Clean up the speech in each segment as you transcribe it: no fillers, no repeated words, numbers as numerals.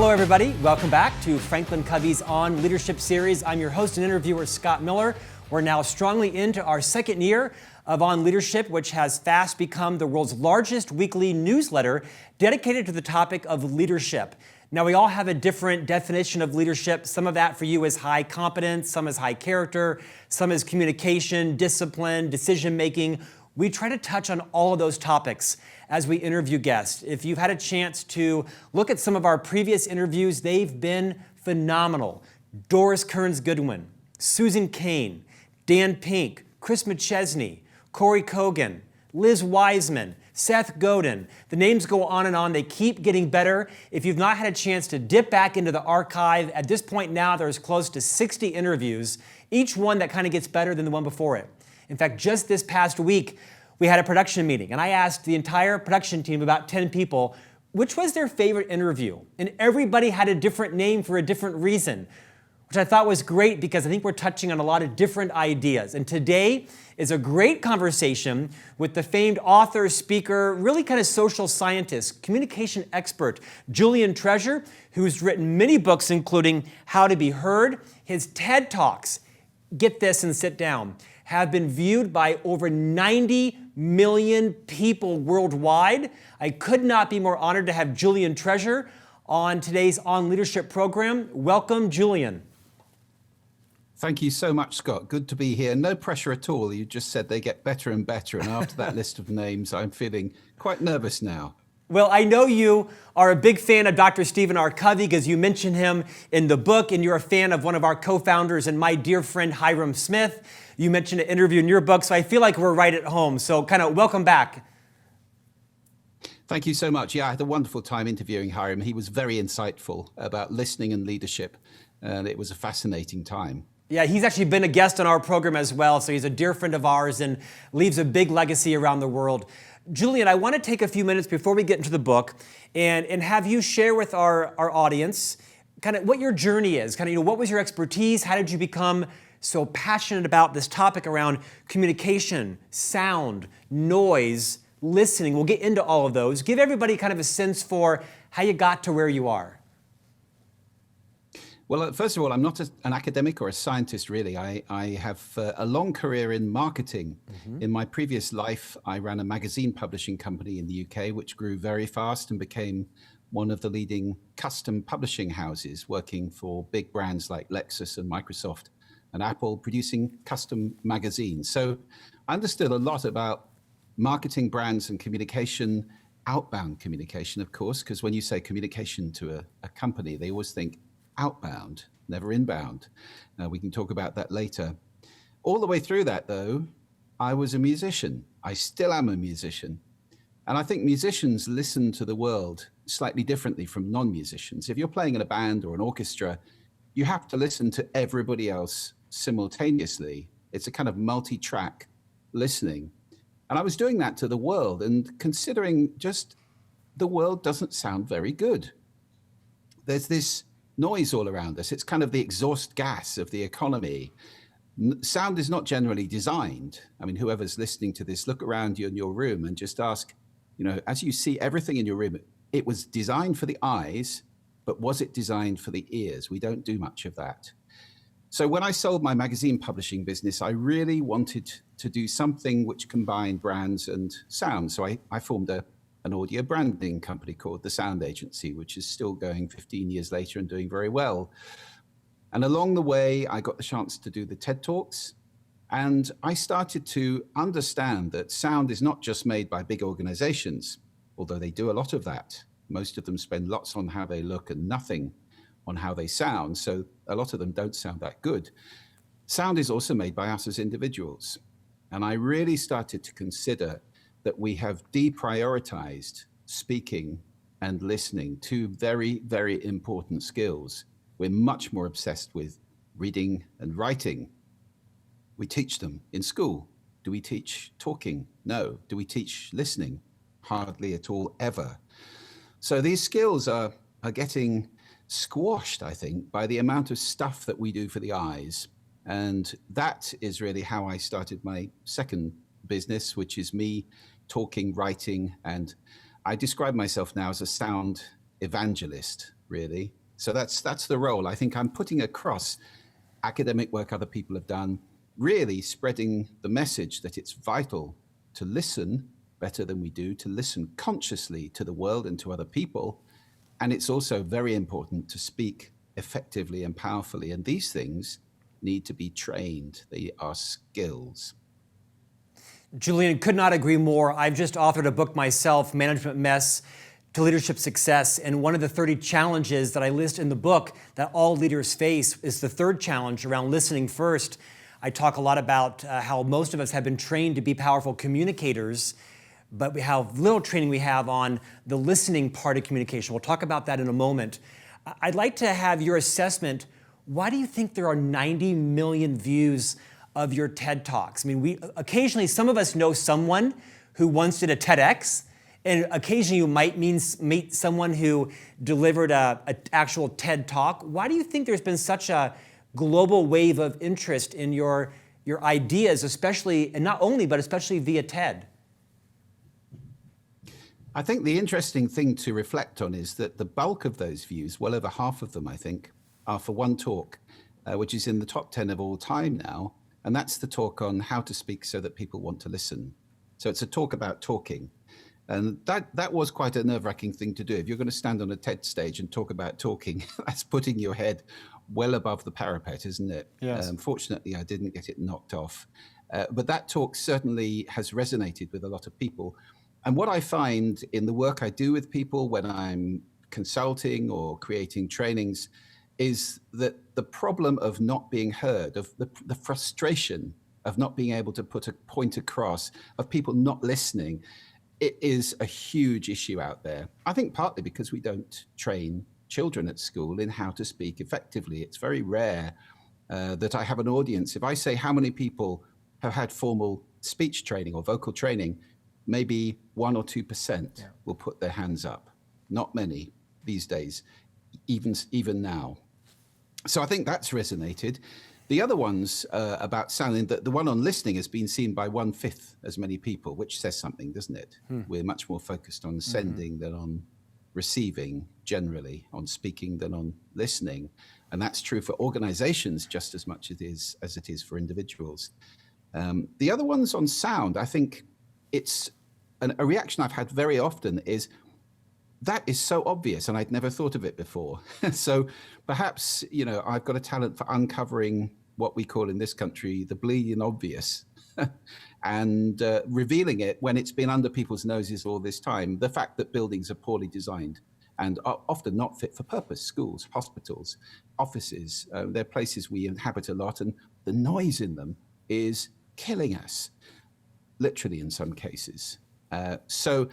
Hello, everybody. Welcome back to FranklinCovey's On Leadership series. I'm your host and interviewer, Scott Miller. We're now strongly into our second year of On Leadership, which has fast become the world's largest weekly newsletter dedicated to the topic of leadership. Now, we all have a different definition of leadership. Some of that for you is high competence, some is high character, some is communication, discipline, decision-making. We try to touch on all of those topics as we interview guests. If you've had a chance to look at some of our previous interviews, they've been phenomenal. Doris Kearns Goodwin, Susan Cain, Dan Pink, Chris McChesney, Corey Kogan, Liz Wiseman, Seth Godin. The names go on and on. They keep getting better. If you've not had a chance to dip back into the archive, at this point now there's close to 60 interviews, each one that kind of gets better than the one before it. In fact, just this past week, we had a production meeting, and I asked the entire production team, about 10 people, which was their favorite interview. And everybody had a different name for a different reason, which I thought was great because I think we're touching on a lot of different ideas. And today is a great conversation with the famed author, speaker, really kind of social scientist, communication expert, Julian Treasure, who's written many books, including How to Be Heard. His TED Talks, get this and sit down, have been viewed by over 90 million people worldwide. I could not be more honored to have Julian Treasure on today's On Leadership program. Welcome, Julian. Thank you so much, Scott. Good to be here. No pressure at all. You just said they get better and better. And after that list of names, I'm feeling quite nervous now. Well, I know you are a big fan of Dr. Stephen R. Covey because you mention him in the book, and you're a fan of one of our co-founders and my dear friend, Hiram Smith. You mentioned an interview in your book, so I feel like we're right at home. So kind of welcome back. Thank you so much. Yeah, I had a wonderful time interviewing Hiram. He was very insightful about listening and leadership, and it was a fascinating time. Yeah, he's actually been a guest on our program as well, so he's a dear friend of ours and leaves a big legacy around the world. Julian, I want to take a few minutes before we get into the book and have you share with our audience kind of what your journey is, kind of, what was your expertise? How did you become so passionate about this topic around communication, sound, noise, listening? We'll get into all of those. Give everybody kind of a sense for how you got to where you are. Well, first of all, I'm not an academic or a scientist, really. I have a long career in marketing. Mm-hmm. In my previous life, I ran a magazine publishing company in the UK, which grew very fast and became one of the leading custom publishing houses, working for big brands like Lexus and Microsoft and Apple, producing custom magazines. So I understood a lot about marketing, brands, and communication, outbound communication, of course, because when you say communication to a company, they always think outbound, never inbound. We can talk about that later. All the way through that, though, I was a musician. I still am a musician. And I think musicians listen to the world slightly differently from non-musicians. If you're playing in a band or an orchestra, you have to listen to everybody else simultaneously. It's a kind of multi-track listening. And I was doing that to the world and considering just the world doesn't sound very good. There's this noise all around us. It's kind of the exhaust gas of the economy. Sound is not generally designed. I mean, whoever's listening to this, look around you in your room and just ask, as you see everything in your room, it was designed for the eyes, but was it designed for the ears? We don't do much of that. So when I sold my magazine publishing business, I really wanted to do something which combined brands and sound. So I formed an audio branding company called The Sound Agency, which is still going 15 years later and doing very well. And along the way, I got the chance to do the TED Talks. And I started to understand that sound is not just made by big organizations, although they do a lot of that. Most of them spend lots on how they look and nothing on how they sound. So a lot of them don't sound that good. Sound is also made by us as individuals. And I really started to consider that we have deprioritized speaking and listening, two very, very important skills. We're much more obsessed with reading and writing. We teach them in school. Do we teach talking? No. Do we teach listening? Hardly at all, ever. So these skills are getting squashed, I think, by the amount of stuff that we do for the eyes. And that is really how I started my second business, which is me talking, writing, and I describe myself now as a sound evangelist, really. So that's the role. I think I'm putting across academic work other people have done, really spreading the message that it's vital to listen better than we do, to listen consciously to the world and to other people. And it's also very important to speak effectively and powerfully. And these things need to be trained. They are skills. Julian, could not agree more. I've just authored a book myself, Management Mess to Leadership Success. And one of the 30 challenges that I list in the book that all leaders face is the third challenge around listening first. I talk a lot about how most of us have been trained to be powerful communicators, but how little training we have on the listening part of communication. We'll talk about that in a moment. I'd like to have your assessment. Why do you think there are 90 million views of your TED Talks? I mean, occasionally some of us know someone who once did a TEDx, and occasionally you might meet someone who delivered an actual TED Talk. Why do you think there's been such a global wave of interest in your ideas, especially, and not only, but especially via TED? I think the interesting thing to reflect on is that the bulk of those views, well over half of them, I think, are for one talk, which is in the top 10 of all time now. And that's the talk on how to speak so that people want to listen. So it's a talk about talking. And that was quite a nerve-wracking thing to do. If you're going to stand on a TED stage and talk about talking, that's putting your head well above the parapet, isn't it? Yes. Fortunately, I didn't get it knocked off. But that talk certainly has resonated with a lot of people. And what I find in the work I do with people when I'm consulting or creating trainings is that the problem of not being heard, of the frustration of not being able to put a point across, of people not listening, it is a huge issue out there. I think partly because we don't train children at school in how to speak effectively. It's very rare that I have an audience. If I say how many people have had formal speech training or vocal training, maybe 1 or 2% will put their hands up. Not many these days, even now. So I think that's resonated. The other ones about sounding, the one on listening has been seen by 1/5 as many people, which says something, doesn't it? We're much more focused on sending than on receiving, generally, on speaking than on listening. And that's true for organizations just as much as it is for individuals. The other ones on sound, I think it's a reaction I've had very often is, that is so obvious, and I'd never thought of it before. So perhaps, I've got a talent for uncovering what we call in this country the bleeding obvious and revealing it when it's been under people's noses all this time. The fact that buildings are poorly designed and are often not fit for purpose, schools, hospitals, offices, they're places we inhabit a lot, and the noise in them is killing us, literally in some cases. So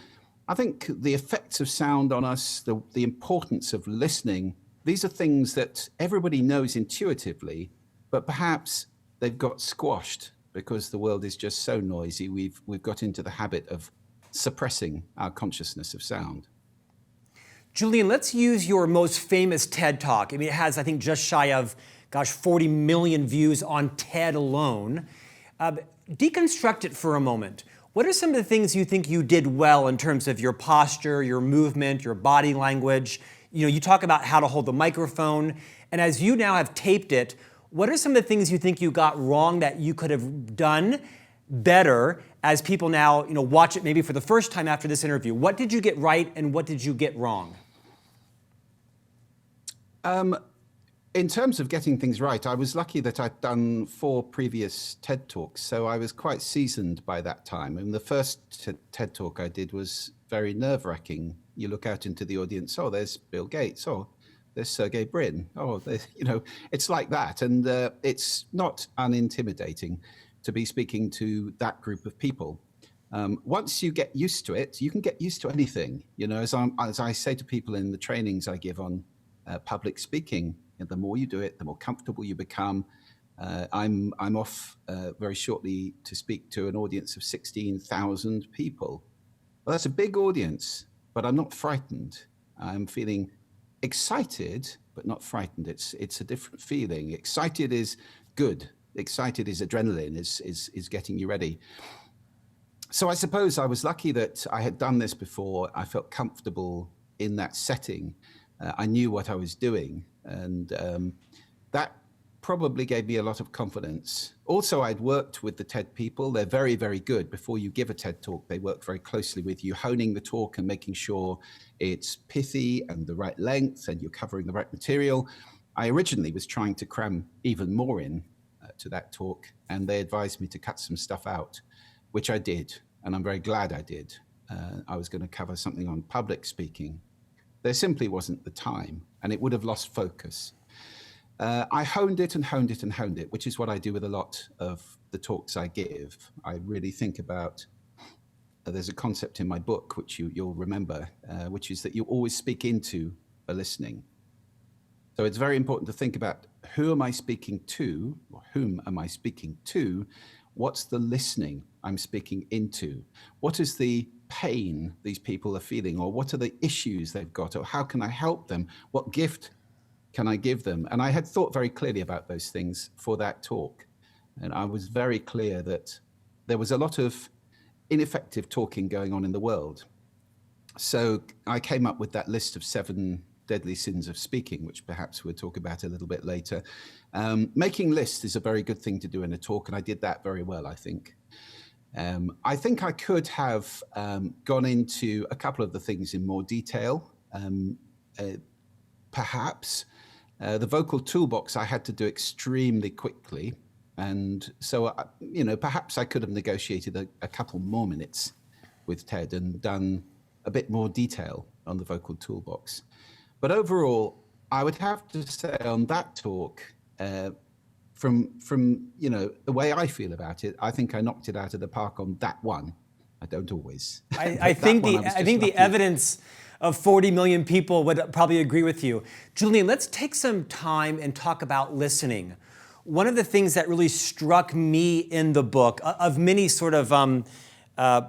I think the effects of sound on us, the importance of listening, these are things that everybody knows intuitively, but perhaps they've got squashed because the world is just so noisy. We've got into the habit of suppressing our consciousness of sound. Julian, let's use your most famous TED Talk. I mean, it has, I think, just shy of, 40 million views on TED alone. Deconstruct it for a moment. What are some of the things you think you did well in terms of your posture, your movement, your body language? You talk about how to hold the microphone. And as you now have taped it, what are some of the things you think you got wrong that you could have done better as people now, watch it maybe for the first time after this interview? What did you get right and what did you get wrong? In terms of getting things right, I was lucky that I'd done 4 previous TED Talks, so I was quite seasoned by that time. And the first TED Talk I did was very nerve-wracking. You look out into the audience, oh, there's Bill Gates, oh, there's Sergey Brin, oh, it's like that. And it's not unintimidating to be speaking to that group of people. Once you get used to it, you can get used to anything. As I say to people in the trainings I give on public speaking, the more you do it, the more comfortable you become. I'm off very shortly to speak to an audience of 16,000 people. Well, that's a big audience, but I'm not frightened. I'm feeling excited, but not frightened. It's a different feeling. Excited is good. Excited is adrenaline, is getting you ready. So I suppose I was lucky that I had done this before. I felt comfortable in that setting. I knew what I was doing, and that probably gave me a lot of confidence. Also, I'd worked with the TED people. They're very, very good. Before you give a TED talk, they work very closely with you, honing the talk and making sure it's pithy and the right length and you're covering the right material. I originally was trying to cram even more in to that talk, and they advised me to cut some stuff out, which I did, and I'm very glad I did. I was going to cover something on public speaking. There simply wasn't the time, and it would have lost focus. I honed it and honed it and honed it, which is what I do with a lot of the talks I give. I really think about, there's a concept in my book, which you'll remember, which is that you always speak into a listening. So it's very important to think about, who am I speaking to, or whom am I speaking to? What's the listening I'm speaking into? What is the pain these people are feeling, or what are the issues they've got, or how can I help them? What gift can I give them? And I had thought very clearly about those things for that talk. And I was very clear that there was a lot of ineffective talking going on in the world. So I came up with that list of 7 deadly sins of speaking, which perhaps we'll talk about a little bit later. Making lists is a very good thing to do in a talk, and I did that very well, I think. I think I could have gone into a couple of the things in more detail. Perhaps the vocal toolbox I had to do extremely quickly. And so, perhaps I could have negotiated a couple more minutes with Ted and done a bit more detail on the vocal toolbox. But overall, I would have to say on that talk, from the way I feel about it, I think I knocked it out of the park on that one. I don't always. I think the evidence of 40 million people would probably agree with you. Julian, let's take some time and talk about listening. One of the things that really struck me in the book, of many sort of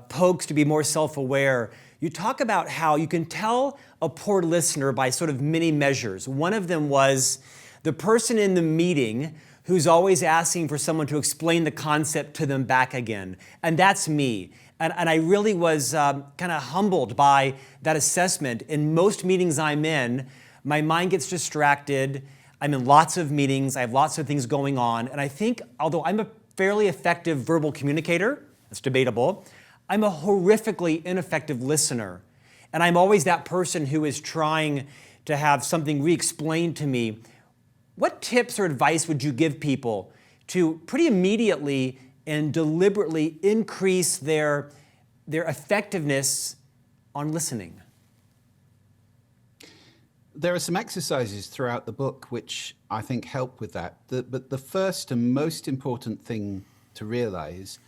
pokes to be more self-aware, you talk about how you can tell a poor listener by sort of many measures. One of them was the person in the meeting who's always asking for someone to explain the concept to them back again. And that's me. And I really was kind of humbled by that assessment. In most meetings I'm in, my mind gets distracted. I'm in lots of meetings. I have lots of things going on. And I think, although I'm a fairly effective verbal communicator, that's debatable, I'm a horrifically ineffective listener. And I'm always that person who is trying to have something re-explained to me. What tips or advice would you give people to pretty immediately and deliberately increase their effectiveness on listening? There are some exercises throughout the book which I think help with that. But the first and most important thing to realize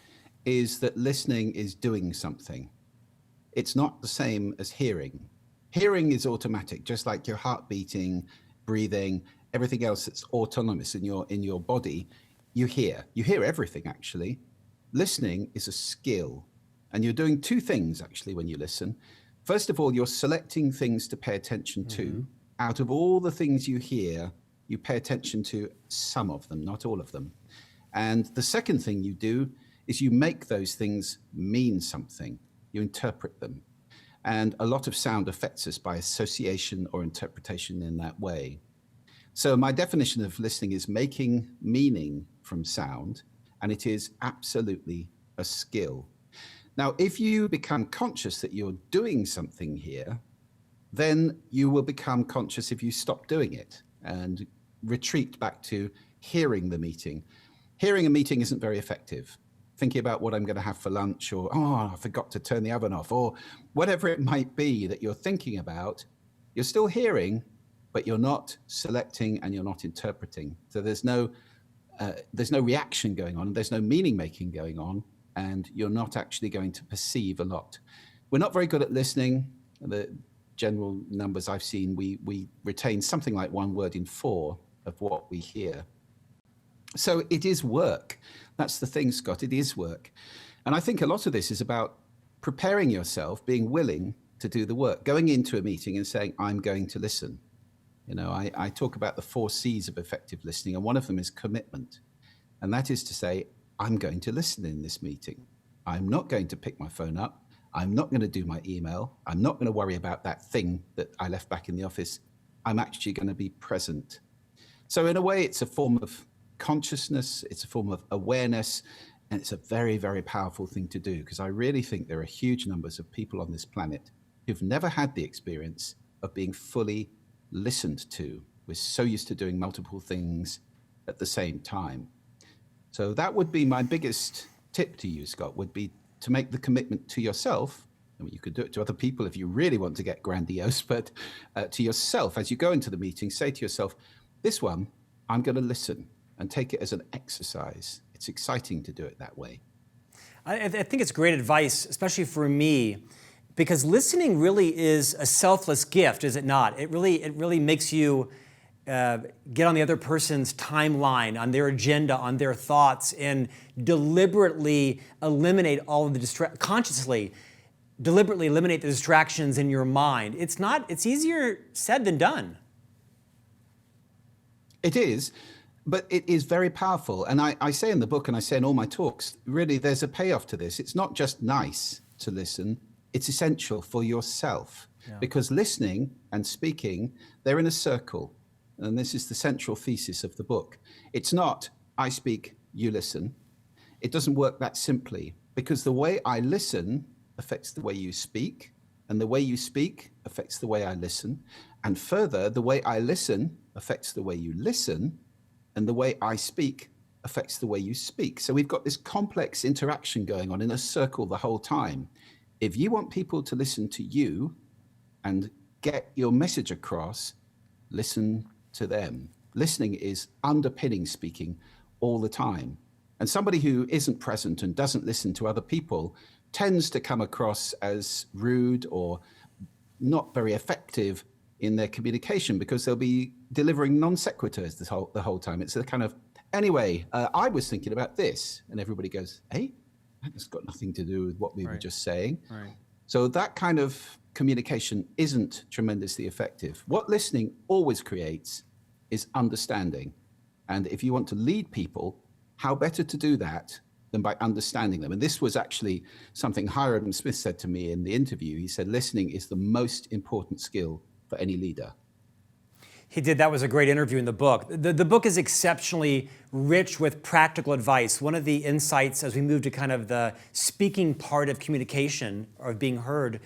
is that listening is doing something. It's not the same as hearing. Hearing is automatic, just like your heart beating, breathing, everything else that's autonomous in your body. You hear everything, actually. Listening is a skill, and you're doing 2 things actually when you listen. First of all, you're selecting things to pay attention to. Out of all the things you hear, you pay attention to some of them, not all of them. And the second thing you do is you make those things mean something. You interpret them. And a lot of sound affects us by association or interpretation in that way. So my definition of listening is making meaning from sound, and it is absolutely a skill. Now, if you become conscious that you're doing something here, then you will become conscious if you stop doing it and retreat back to hearing the meeting. Hearing a meeting isn't very effective. Thinking about what I'm going to have for lunch, or, I forgot to turn the oven off, or whatever it might be that you're thinking about, you're still hearing, but you're not selecting and you're not interpreting. So there's no reaction going on, there's no meaning making going on, and you're not actually going to perceive a lot. We're not very good at listening. The general numbers I've seen, we retain something like 1 word in 4 of what we hear. So it is work. That's the thing, Scott, it is work. And I think a lot of this is about preparing yourself, being willing to do the work, going into a meeting and saying, I'm going to listen. I talk about the 4 C's of effective listening, and one of them is commitment. And that is to say, I'm going to listen in this meeting. I'm not going to pick my phone up. I'm not going to do my email. I'm not going to worry about that thing that I left back in the office. I'm actually going to be present. So in a way, it's a form of consciousness, it's a form of awareness, and it's a very, very powerful thing to do, because I really think there are huge numbers of people on this planet who've never had the experience of being fully listened to. We're so used to doing multiple things at the same time. So that would be my biggest tip to you, Scott, would be to make the commitment to yourself. I mean, you could do it to other people if you really want to get grandiose, but to yourself, as you go into the meeting, say to yourself, this one, I'm going to listen and take it as an exercise. It's exciting to do it that way. I think it's great advice, especially for me, because listening really is a selfless gift, is it not? It really makes you get on the other person's timeline, on their agenda, on their thoughts, and deliberately eliminate all of the consciously deliberately eliminate the distractions in your mind. It's easier said than done. It is, but it is very powerful. And I say in the book, and I say in all my talks, really there's a payoff to this. It's not just nice to listen, it's essential for yourself. Yeah. Because listening and speaking, they're in a circle. And this is the central thesis of the book. It's not, I speak, you listen. It doesn't work that simply, because the way I listen affects the way you speak, and the way you speak affects the way I listen. And further, the way I listen affects the way you listen, and the way I speak affects the way you speak. So we've got this complex interaction going on in a circle the whole time. If you want people to listen to you and get your message across, listen to them. Listening is underpinning speaking all the time. And somebody who isn't present and doesn't listen to other people tends to come across as rude or not very effective in their communication, because they'll be delivering non sequiturs the whole time. It's a kind of, anyway, I was thinking about this, and everybody goes, hey, that's got nothing to do with what we were just saying. Right. So that kind of communication isn't tremendously effective. What listening always creates is understanding. And if you want to lead people, how better to do that than by understanding them? And this was actually something Hiram Smith said to me in the interview. He said, listening is the most important skill for any leader. He did. That was a great interview in the book. The book is exceptionally rich with practical advice. One of the insights as we move to kind of the speaking part of communication, or of being heard,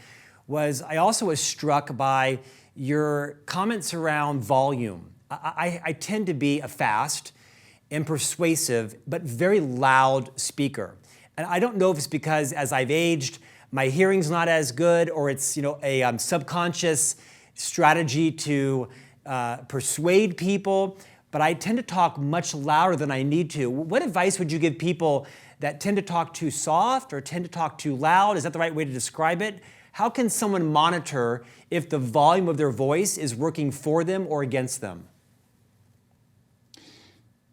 was I also was struck by your comments around volume. I tend to be a fast and persuasive, but very loud speaker. And I don't know if it's because as I've aged, my hearing's not as good, or it's a subconscious strategy to persuade people, but I tend to talk much louder than I need to. What advice would you give people that tend to talk too soft or tend to talk too loud? Is that the right way to describe it? How can someone monitor if the volume of their voice is working for them or against them?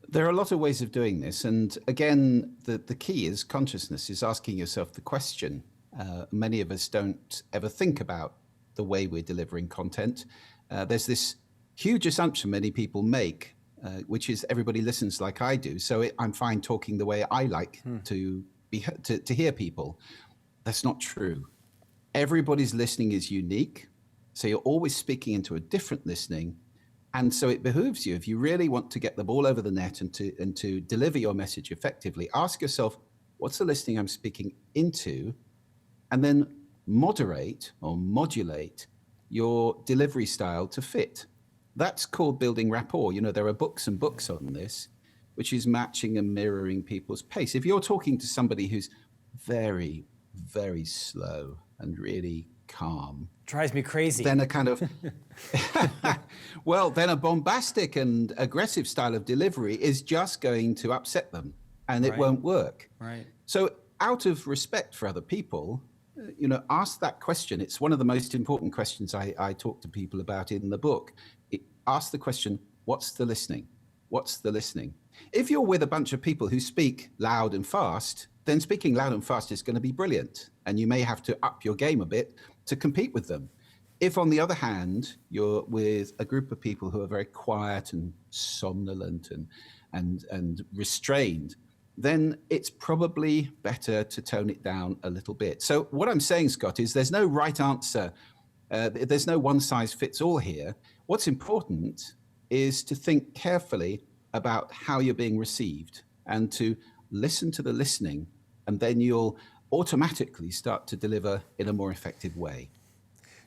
There are a lot of ways of doing this. And again, the key is consciousness, is asking yourself the question. Many of us don't ever think about the way we're delivering content. There's this huge assumption many people make, which is everybody listens like I do. So I'm fine talking the way I like to hear people. That's not true. Everybody's listening is unique. So you're always speaking into a different listening. And so it behooves you, if you really want to get the ball over the net and to deliver your message effectively, ask yourself, what's the listening I'm speaking into? And then moderate or modulate your delivery style to fit. That's called building rapport. There are books and books on this, which is matching and mirroring people's pace. If you're talking to somebody who's very, very slow and really calm, drives me crazy. Then a kind of, then a bombastic and aggressive style of delivery is just going to upset them, and it won't work. Right. So out of respect for other people, ask that question. It's one of the most important questions I talk to people about in the book. Ask the question, what's the listening? What's the listening? If you're with a bunch of people who speak loud and fast, then speaking loud and fast is going to be brilliant. And you may have to up your game a bit to compete with them. If, on the other hand, you're with a group of people who are very quiet and somnolent and restrained, then it's probably better to tone it down a little bit. So what I'm saying, Scott, is there's no right answer. There's no one size fits all here. What's important is to think carefully about how you're being received and to listen to the listening, and then you'll automatically start to deliver in a more effective way.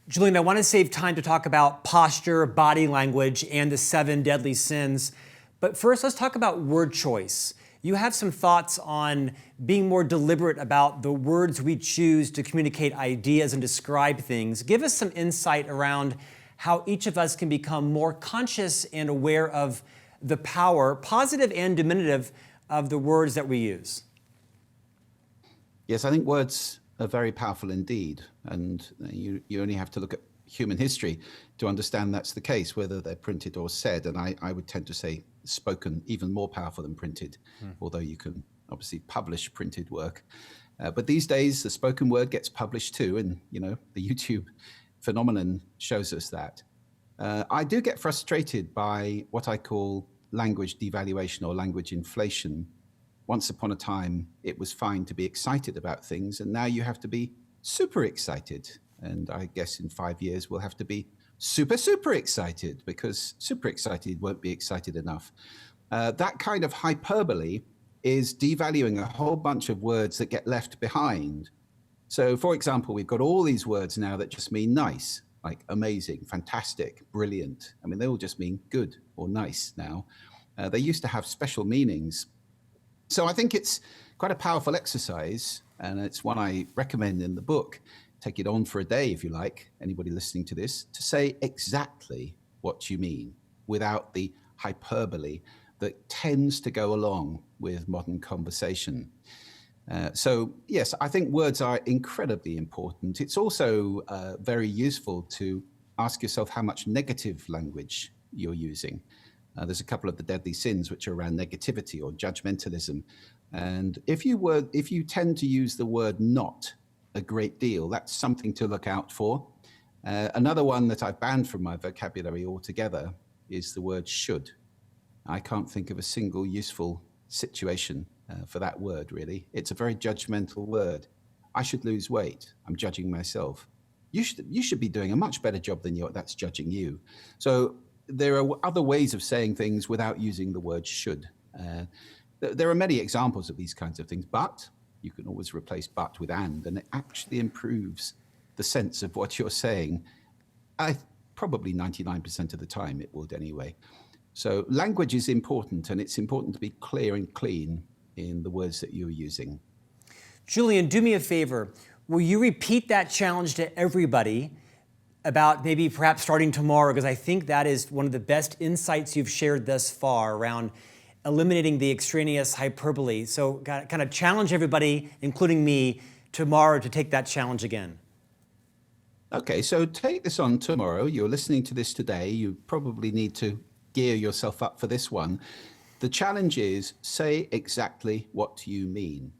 Julian, I want to save time to talk about posture, body language, and the 7 deadly sins. But first, let's talk about word choice. You have some thoughts on being more deliberate about the words we choose to communicate ideas and describe things. Give us some insight around how each of us can become more conscious and aware of the power, positive and diminutive, of the words that we use. Yes, I think words are very powerful indeed. And you only have to look at human history to understand that's the case, whether they're printed or said. And I would tend to say spoken even more powerful than printed, although you can obviously publish printed work. But these days, the spoken word gets published too. And, the YouTube phenomenon shows us that. I do get frustrated by what I call language devaluation or language inflation. Once upon a time, it was fine to be excited about things, and now you have to be super excited. And I guess in 5 years, we'll have to be super, super excited, because super excited won't be excited enough. That kind of hyperbole is devaluing a whole bunch of words that get left behind. So, for example, we've got all these words now that just mean nice, like amazing, fantastic, brilliant. I mean, they all just mean good or nice now. They used to have special meanings. So I think it's quite a powerful exercise, and it's one I recommend in the book. Take it on for a day, if you like, anybody listening to this, to say exactly what you mean without the hyperbole that tends to go along with modern conversation. So yes, I think words are incredibly important. It's also very useful to ask yourself how much negative language you're using. There's a couple of the deadly sins which are around negativity or judgmentalism. And if you tend to use the word not a great deal, that's something to look out for. Another one that I've banned from my vocabulary altogether is the word should. I can't think of a single useful situation for that word, really. It's a very judgmental word. I should lose weight. I'm judging myself. You should be doing a much better job than that's judging you. So there are other ways of saying things without using the word should. There are many examples of these kinds of things, but you can always replace but with and it actually improves the sense of what you're saying. Probably 99% of the time it would anyway. So language is important, and it's important to be clear and clean in the words that you're using. Julian, do me a favor. Will you repeat that challenge to everybody about maybe perhaps starting tomorrow? Because I think that is one of the best insights you've shared thus far around eliminating the extraneous hyperbole. So kind of challenge everybody, including me, tomorrow to take that challenge again. Okay, so take this on tomorrow. You're listening to this today. You probably need to gear yourself up for this one. The challenge is say exactly what you mean,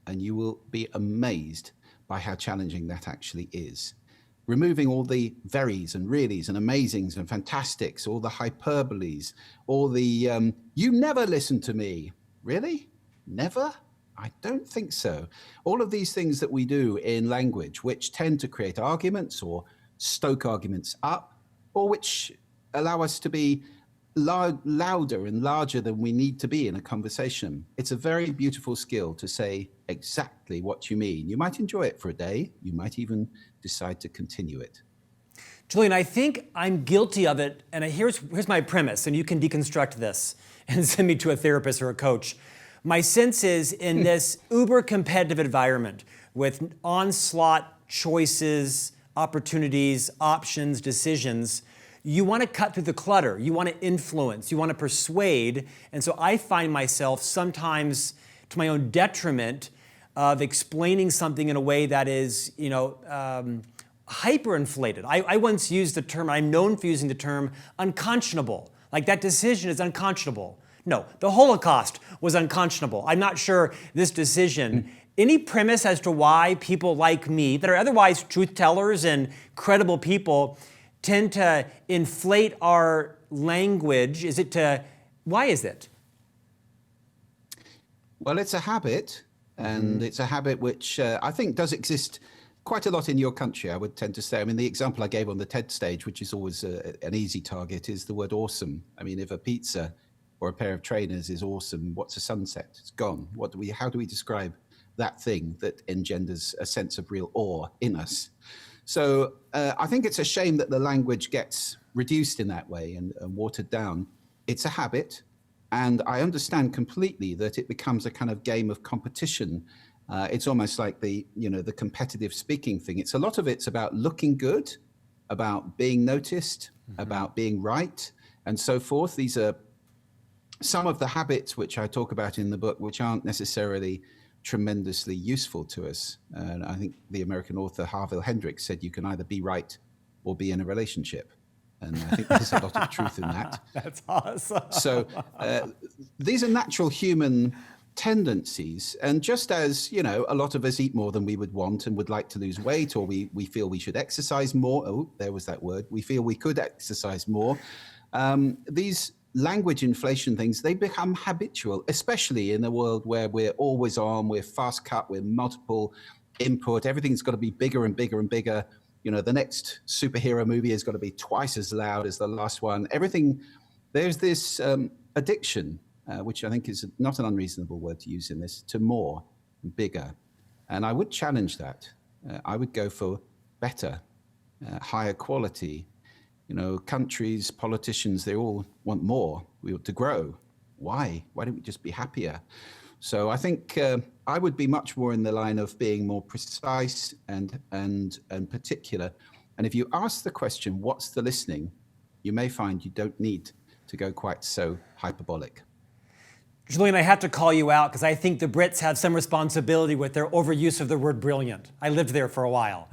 and you will be amazed by how challenging that actually is. Removing all the verys and reallys and amazings and fantastics, all the hyperboles, all the you never listen to me. Really? Never? I don't think so. All of these things that we do in language, which tend to create arguments or stoke arguments up, or which allow us to be louder and larger than we need to be in a conversation. It's a very beautiful skill to say exactly what you mean. You might enjoy it for a day. You might even decide to continue it. Julian, I think I'm guilty of it, and here's my premise, and you can deconstruct this and send me to a therapist or a coach. My sense is in this uber competitive environment with onslaught choices, opportunities, options, decisions, you want to cut through the clutter. You want to influence. You want to persuade. And so I find myself sometimes, to my own detriment, of explaining something in a way that is, hyperinflated. I once used the term, I'm known for using the term unconscionable. Like that decision is unconscionable. No, the Holocaust was unconscionable. I'm not sure this decision. Any premise as to why people like me, that are otherwise truth tellers and credible people, tend to inflate our language? Why is it? Well, it's a habit, and it's a habit which I think does exist quite a lot in your country, I would tend to say. I mean, the example I gave on the TED stage, which is always an easy target, is the word awesome. I mean, if a pizza or a pair of trainers is awesome, what's a sunset? It's gone. How do we describe that thing that engenders a sense of real awe in us? So I think it's a shame that the language gets reduced in that way and watered down. It's a habit, and I understand completely that it becomes a kind of game of competition. It's almost like the competitive speaking thing. A lot of it's about looking good, about being noticed, about being right, and so forth. These are some of the habits which I talk about in the book, which aren't necessarily tremendously useful to us. And I think the American author Harville Hendrix said you can either be right or be in a relationship. And I think there's a lot of truth in that. That's awesome. So these are natural human tendencies. And just as, a lot of us eat more than we would want and would like to lose weight, or we feel we should exercise more. Oh, there was that word. We feel we could exercise more. These language inflation things, they become habitual, especially in a world where we're always on, we're fast cut, we're multiple input, everything's got to be bigger and bigger and bigger. The next superhero movie has got to be twice as loud as the last one. Everything, there's this addiction, which I think is not an unreasonable word to use in this, to more and bigger. And I would challenge that. I would go for better, higher quality. Countries, politicians, they all want more. We want to grow. Why? Why don't we just be happier? So I think I would be much more in the line of being more precise and particular. And if you ask the question, what's the listening? You may find you don't need to go quite so hyperbolic. Julian, I have to call you out because I think the Brits have some responsibility with their overuse of the word brilliant. I lived there for a while.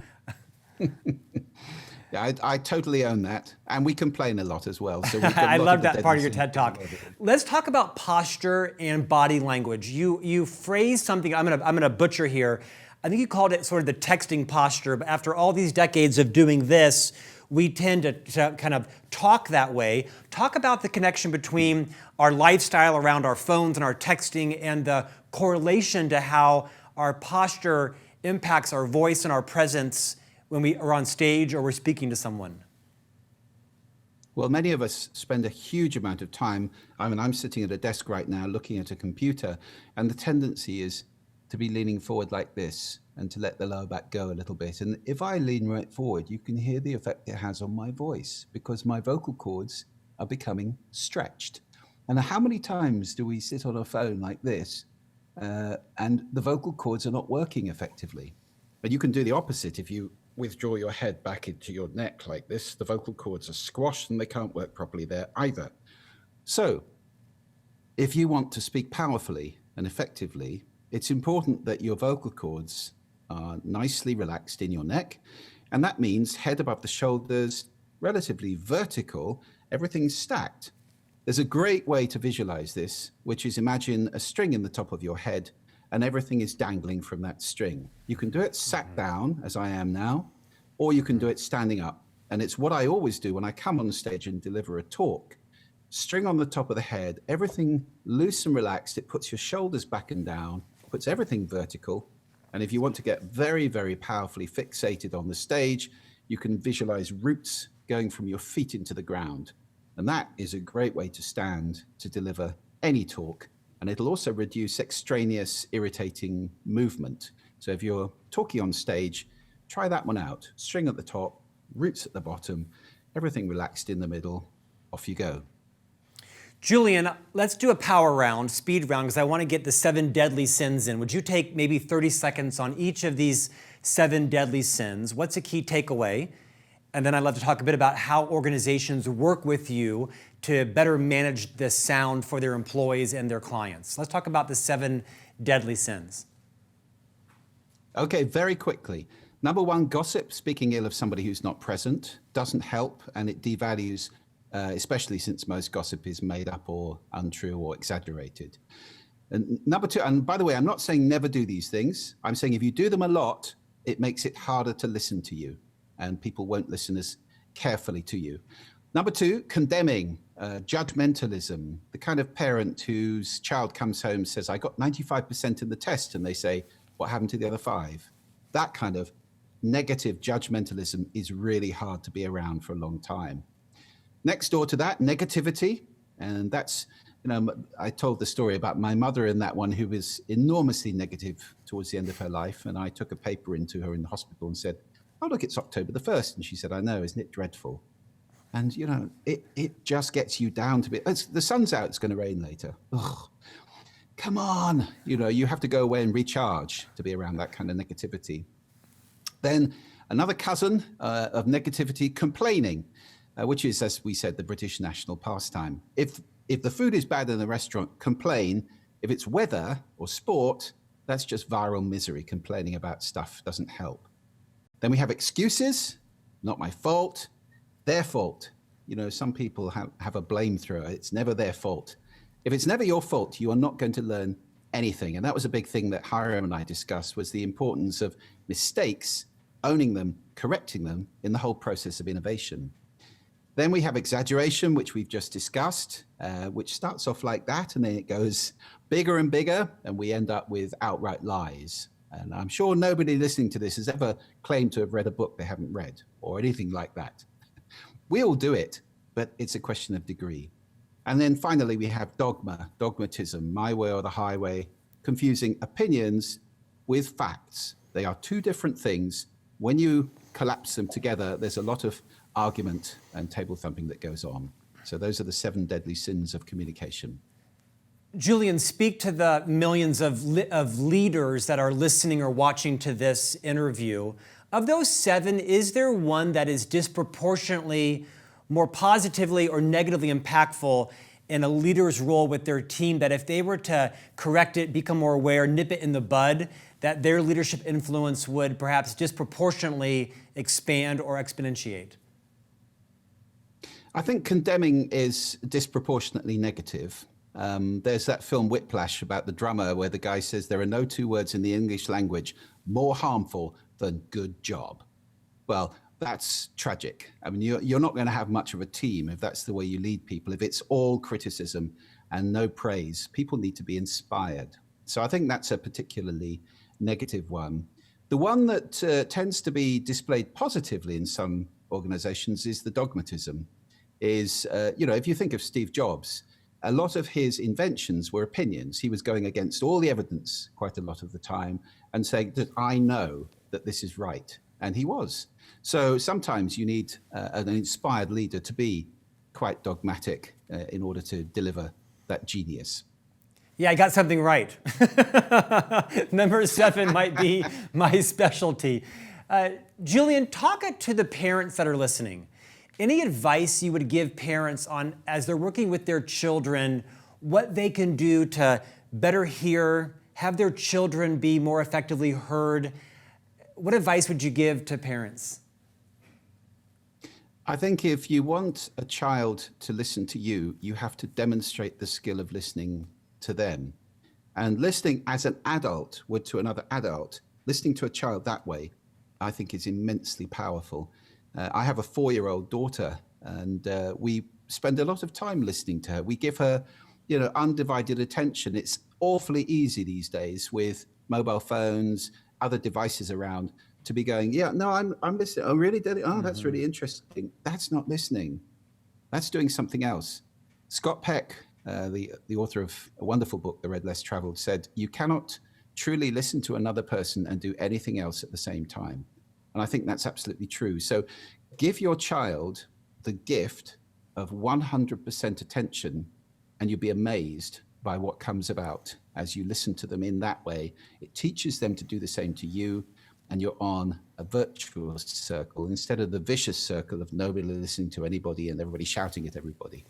Yeah, I totally own that. And we complain a lot as well. So I love that part of your TED Talk. Let's talk about posture and body language. You phrased something I'm gonna butcher here. I think you called it sort of the texting posture, but after all these decades of doing this, we tend to kind of talk that way. Talk about the connection between our lifestyle around our phones and our texting and the correlation to how our posture impacts our voice and our presence when we are on stage or we're speaking to someone. Well, many of us spend a huge amount of time. I'm sitting at a desk right now looking at a computer, and the tendency is to be leaning forward like this and to let the lower back go a little bit. And if I lean right forward, you can hear the effect it has on my voice because my vocal cords are becoming stretched. And how many times do we sit on a phone like this and the vocal cords are not working effectively? But you can do the opposite. If you withdraw your head back into your neck like this, the vocal cords are squashed and they can't work properly there either. So if you want to speak powerfully and effectively, it's important that your vocal cords are nicely relaxed in your neck. And that means head above the shoulders, relatively vertical, everything's stacked. There's a great way to visualize this, which is imagine a string in the top of your head and everything is dangling from that string. You can do it sat down, as I am now, or you can do it standing up. And it's what I always do when I come on stage and deliver a talk. String on the top of the head, everything loose and relaxed. It puts your shoulders back and down, puts everything vertical. And if you want to get very, very powerfully fixated on the stage, you can visualize roots going from your feet into the ground. And that is a great way to stand to deliver any talk. And it'll also reduce extraneous, irritating movement. So if you're talking on stage, try that one out. String at the top, roots at the bottom, everything relaxed in the middle. Off you go. Julian, let's do a power round, speed round, because I want to get the 7 deadly sins in. Would you take maybe 30 seconds on each of these 7 deadly sins? What's a key takeaway? And then I'd love to talk a bit about how organizations work with you to better manage the sound for their employees and their clients. Let's talk about the 7 deadly sins. Okay, very quickly. Number 1, gossip, speaking ill of somebody who's not present, doesn't help, and it devalues, especially since most gossip is made up or untrue or exaggerated. And number 2, and by the way, I'm not saying never do these things. I'm saying if you do them a lot, it makes it harder to listen to you, and people won't listen as carefully to you. Number 2, condemning, judgmentalism, the kind of parent whose child comes home, says, I got 95% in the test, and they say, what happened to the other 5? That kind of negative judgmentalism is really hard to be around for a long time. Next door to that, negativity. And that's, I told the story about my mother in that one, who was enormously negative towards the end of her life. And I took a paper into her in the hospital and said, oh, look, it's October the 1st. And she said, I know, isn't it dreadful? And, it just gets you down to be, the sun's out, it's going to rain later. Ugh, come on. You have to go away and recharge to be around that kind of negativity. Then another cousin of negativity, complaining, which is, as we said, the British national pastime. If the food is bad in the restaurant, complain. If it's weather or sport, that's just viral misery. Complaining about stuff doesn't help. Then we have excuses. Not my fault, their fault. Some people have a blame thrower. It's never their fault. If it's never your fault, you are not going to learn anything. And that was a big thing that Hiram and I discussed, was the importance of mistakes, owning them, correcting them in the whole process of innovation. Then we have exaggeration, which we've just discussed, which starts off like that, and then it goes bigger and bigger, and we end up with outright lies. And I'm sure nobody listening to this has ever claimed to have read a book they haven't read, or anything like that. We all do it, but it's a question of degree. And then finally, we have dogmatism, my way or the highway, confusing opinions with facts. They are two different things. When you collapse them together, there's a lot of argument and table thumping that goes on. So those are the 7 deadly sins of communication. Julian, speak to the millions of leaders that are listening or watching to this interview. Of those 7, is there one that is disproportionately more positively or negatively impactful in a leader's role with their team, that if they were to correct it, become more aware, nip it in the bud, that their leadership influence would perhaps disproportionately expand or exponentiate? I think condemning is disproportionately negative. There's that film Whiplash about the drummer, where the guy says there are no 2 words in the English language more harmful than good job. Well, that's tragic. I mean, you're not going to have much of a team if that's the way you lead people. If it's all criticism and no praise, people need to be inspired. So I think that's a particularly negative one. The one that tends to be displayed positively in some organizations is the dogmatism. If you think of Steve Jobs, a lot of his inventions were opinions. He was going against all the evidence quite a lot of the time and saying that I know that this is right. And he was. So sometimes you need an inspired leader to be quite dogmatic in order to deliver that genius. Yeah, I got something right. Number 7 might be my specialty. Julian, talk to the parents that are listening. Any advice you would give parents on, as they're working with their children, what they can do to better hear, have their children be more effectively heard? What advice would you give to parents? I think if you want a child to listen to you, you have to demonstrate the skill of listening to them. And listening as an adult would to another adult, listening to a child that way, I think is immensely powerful. I have a 4-year-old daughter, and we spend a lot of time listening to her. We give her, undivided attention. It's awfully easy these days with mobile phones, other devices around, to be going, yeah, no, I'm listening. Oh, really, Daddy? Oh, that's really interesting. That's not listening. That's doing something else. Scott Peck, the author of a wonderful book, The Read Less Traveled, said, you cannot truly listen to another person and do anything else at the same time. And I think that's absolutely true. So give your child the gift of 100% attention, and you'll be amazed by what comes about as you listen to them in that way. It teaches them to do the same to you, and you're on a virtuous circle instead of the vicious circle of nobody listening to anybody and everybody shouting at everybody.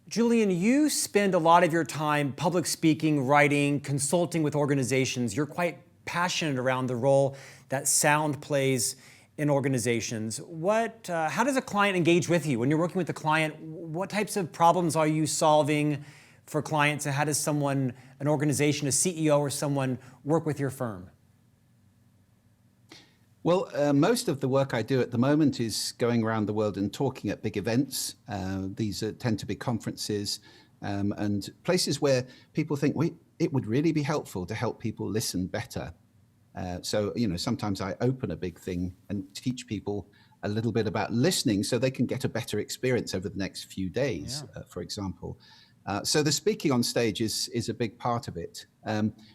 Julian, you spend a lot of your time public speaking, writing, consulting with organizations. You're quite passionate around the role that sound plays in organizations. How does a client engage with you? When you're working with a client, what types of problems are you solving for clients, and how does an organization, a CEO or someone, work with your firm? Well, most of the work I do at the moment is going around the world and talking at big events. These tend to be conferences and places where people think, it would really be helpful to help people listen better. So, sometimes I open a big thing and teach people a little bit about listening so they can get a better experience over the next few days, for example. So the speaking on stage is a big part of it.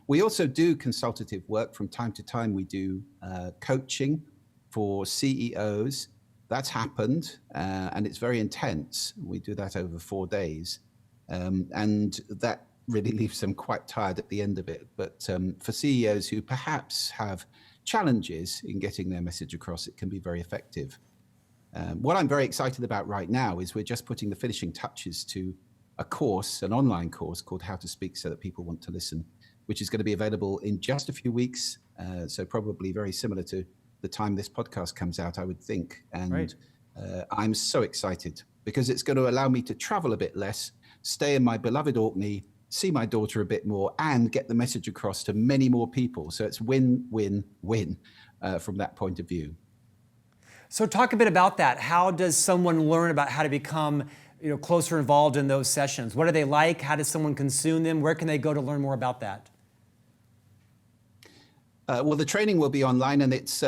We also do consultative work from time to time. We do coaching for CEOs. That's happened, and it's very intense. We do that over 4 days, and that really leaves them quite tired at the end of it. But for CEOs who perhaps have challenges in getting their message across, it can be very effective. What I'm very excited about right now is we're just putting the finishing touches to a course, an online course called How to Speak So That People Want to Listen, which is going to be available in just a few weeks. So probably very similar to the time this podcast comes out, I would think. And I'm so excited because it's going to allow me to travel a bit less, stay in my beloved Orkney, see my daughter a bit more, and get the message across to many more people. So it's win, win, win from that point of view. So talk a bit about that. How does someone learn about how to become closer involved in those sessions? What are they like? How does someone consume them? Where can they go to learn more about that? Well, the training will be online, and its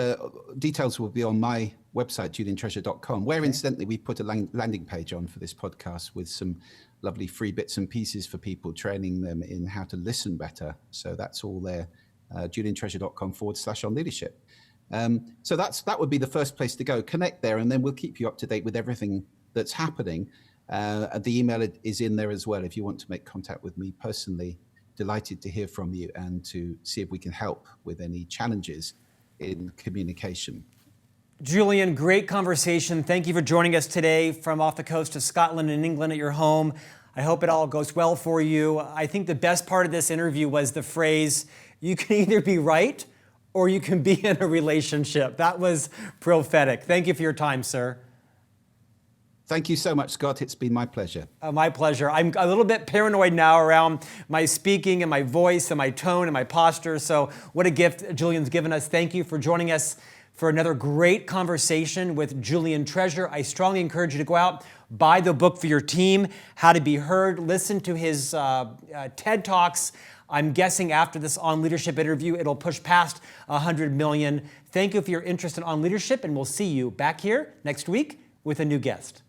details will be on my website, juliantreasure.com, where incidentally we put a landing page on for this podcast with some lovely free bits and pieces for people, training them in how to listen better. So that's all there, juliantreasure.com/on-leadership. So that would be the first place to go. Connect there, and then we'll keep you up to date with everything that's happening. The email is in there as well if you want to make contact with me personally. Delighted to hear from you and to see if we can help with any challenges in communication. Julian, great conversation. Thank you for joining us today from off the coast of Scotland and England at your home. I hope it all goes well for you. I think the best part of this interview was the phrase, you can either be right or you can be in a relationship. That was prophetic. Thank you for your time, sir. Thank you so much, Scott. It's been my pleasure. My pleasure. I'm a little bit paranoid now around my speaking and my voice and my tone and my posture. So what a gift Julian's given us. Thank you for joining us for another great conversation with Julian Treasure. I strongly encourage you to go out, buy the book for your team, How to Be Heard, listen to his TED Talks. I'm guessing after this On Leadership interview, it'll push past 100 million. Thank you for your interest in On Leadership, and we'll see you back here next week with a new guest.